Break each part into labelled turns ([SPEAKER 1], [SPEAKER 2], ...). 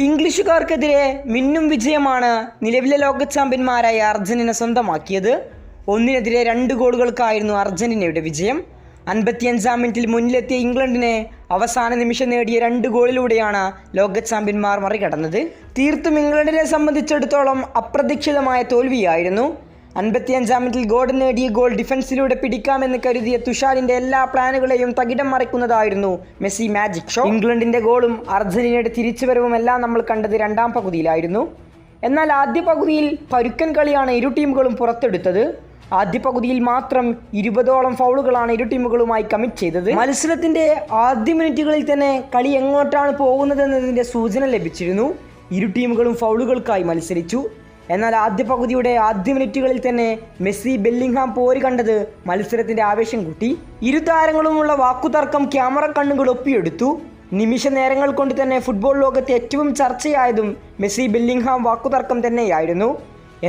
[SPEAKER 1] ഇംഗ്ലീഷുകാർക്കെതിരെ മിന്നും വിജയമാണ് നിലവിലെ ലോക ചാമ്പ്യന്മാരായ അർജന്റീന സ്വന്തമാക്കിയത്. 1-നെതിരെ 2 ഗോളുകൾക്കായിരുന്നു അർജന്റീനയുടെ വിജയം. 55-ാം മിനിറ്റിൽ മുന്നിലെത്തിയ ഇംഗ്ലണ്ടിനെ അവസാന നിമിഷം നേടിയ 2 ഗോളിലൂടെയാണ് ലോക ചാമ്പ്യന്മാർ മറികടന്നത്. തീർത്തും ഇംഗ്ലണ്ടിനെ സംബന്ധിച്ചിടത്തോളം അപ്രതീക്ഷിതമായ തോൽവിയായിരുന്നു. 55-ാം മിനിറ്റിൽ ഗോർഡൻ നേടിയ ഗോൾ ഡിഫൻസിലൂടെ പിടിക്കാമെന്ന് കരുതിയ തുഷാരിന്റെ എല്ലാ പ്ലാനുകളെയും തകിടം മറിക്കുന്നതായിരുന്നു മെസ്സി മാജിക് ഷോ. ഇംഗ്ലണ്ടിന്റെ ഗോളും അർജന്റീനയുടെ തിരിച്ചുവരവുമെല്ലാം നമ്മൾ കണ്ടത് 2ാം പകുതിയിലായിരുന്നു. എന്നാൽ ആദ്യ പകുതിയിൽ പരുക്കൻ കളിയാണ് ഇരു ടീമുകളും പുറത്തെടുത്തത്. ആദ്യ പകുതിയിൽ മാത്രം 20ഓളം ഫൗളുകളാണ് ഇരു ടീമുകളുമായി കമ്മിറ്റ് ചെയ്തത്. മത്സരത്തിന്റെ ആദ്യ മിനിറ്റുകളിൽ തന്നെ കളി എങ്ങോട്ടാണ് പോകുന്നതെന്നതിന്റെ സൂചന ലഭിച്ചിരുന്നു. ഇരു ടീമുകളും ഫൗളുകൾക്കായി മത്സരിച്ചു. എന്നാൽ ആദ്യ പകുതിയുടെ ആദ്യ മിനിറ്റുകളിൽ തന്നെ മെസ്സി ബെല്ലിംഗ്ഹാം പോര് കണ്ടത് മത്സരത്തിന്റെ ആവേശം കൂട്ടി. ഇരു താരങ്ങളുമുള്ള വാക്കുതർക്കം ക്യാമറ കണ്ണുകൾ ഒപ്പിയെടുത്തു. നിമിഷ നേരങ്ങൾ കൊണ്ട് തന്നെ ഫുട്ബോൾ ലോകത്ത് ഏറ്റവും ചർച്ചയായതും മെസ്സി ബെല്ലിംഗ്ഹാം വാക്കുതർക്കം തന്നെയായിരുന്നു.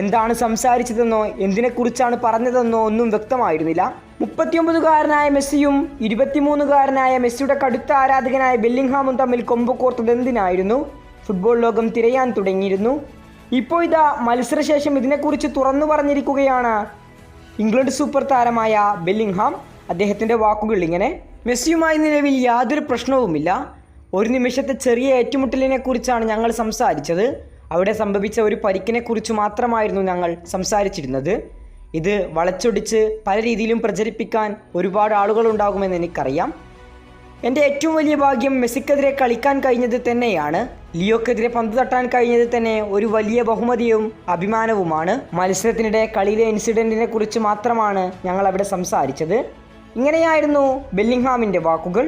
[SPEAKER 1] എന്താണ് സംസാരിച്ചതെന്നോ എന്തിനെക്കുറിച്ചാണ് പറഞ്ഞതെന്നോ ഒന്നും വ്യക്തമായിരുന്നില്ല. 39-കാരനായ മെസ്സിയും 23-കാരനായ മെസ്സിയുടെ കടുത്ത ആരാധകനായ ബെല്ലിംഗ്ഹാമും തമ്മിൽ കൊമ്പുകോർത്തത് എന്തിനായിരുന്നു? ഫുട്ബോൾ ലോകം തിരയാൻ തുടങ്ങിയിരുന്നു. ഇപ്പോൾ ഇതാ മത്സരശേഷം ഇതിനെക്കുറിച്ച് തുറന്നു പറഞ്ഞിരിക്കുകയാണ് ഇംഗ്ലണ്ട് സൂപ്പർ താരമായ ബെല്ലിംഗ്ഹാം. അദ്ദേഹത്തിൻ്റെ വാക്കുകൾ ഇങ്ങനെ: മെസ്സിയുമായി നിലവിൽ യാതൊരു പ്രശ്നവുമില്ല. ഒരു നിമിഷത്തെ ചെറിയ ഏറ്റുമുട്ടലിനെക്കുറിച്ചാണ് ഞങ്ങൾ സംസാരിച്ചത്. അവിടെ സംഭവിച്ച ഒരു പരിക്കിനെക്കുറിച്ച് മാത്രമായിരുന്നു ഞങ്ങൾ സംസാരിച്ചിരുന്നത്. ഇത് വളച്ചൊടിച്ച് പല രീതിയിലും പ്രചരിപ്പിക്കാൻ ഒരുപാട് ആളുകളുണ്ടാകുമെന്ന് എനിക്കറിയാം. എൻ്റെ ഏറ്റവും വലിയ ഭാഗ്യം മെസ്സിക്കെതിരെ കളിക്കാൻ കഴിഞ്ഞത് തന്നെയാണ്. ലിയോക്കെതിരെ പന്ത് തട്ടാൻ കഴിഞ്ഞത് തന്നെ ഒരു വലിയ ബഹുമതിയും അഭിമാനവുമാണ്. മത്സരത്തിനിടെ കളിയിലെ ഇൻസിഡൻറ്റിനെ കുറിച്ച് മാത്രമാണ് ഞങ്ങൾ അവിടെ സംസാരിച്ചത്. ഇങ്ങനെയായിരുന്നു ബെല്ലിംഗ്ഹാമിൻ്റെ വാക്കുകൾ.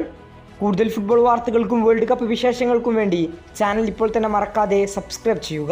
[SPEAKER 1] കൂടുതൽ ഫുട്ബോൾ വാർത്തകൾക്കും വേൾഡ് കപ്പ് വിശേഷങ്ങൾക്കും വേണ്ടി ചാനൽ ഇപ്പോൾ തന്നെ മറക്കാതെ സബ്സ്ക്രൈബ് ചെയ്യുക.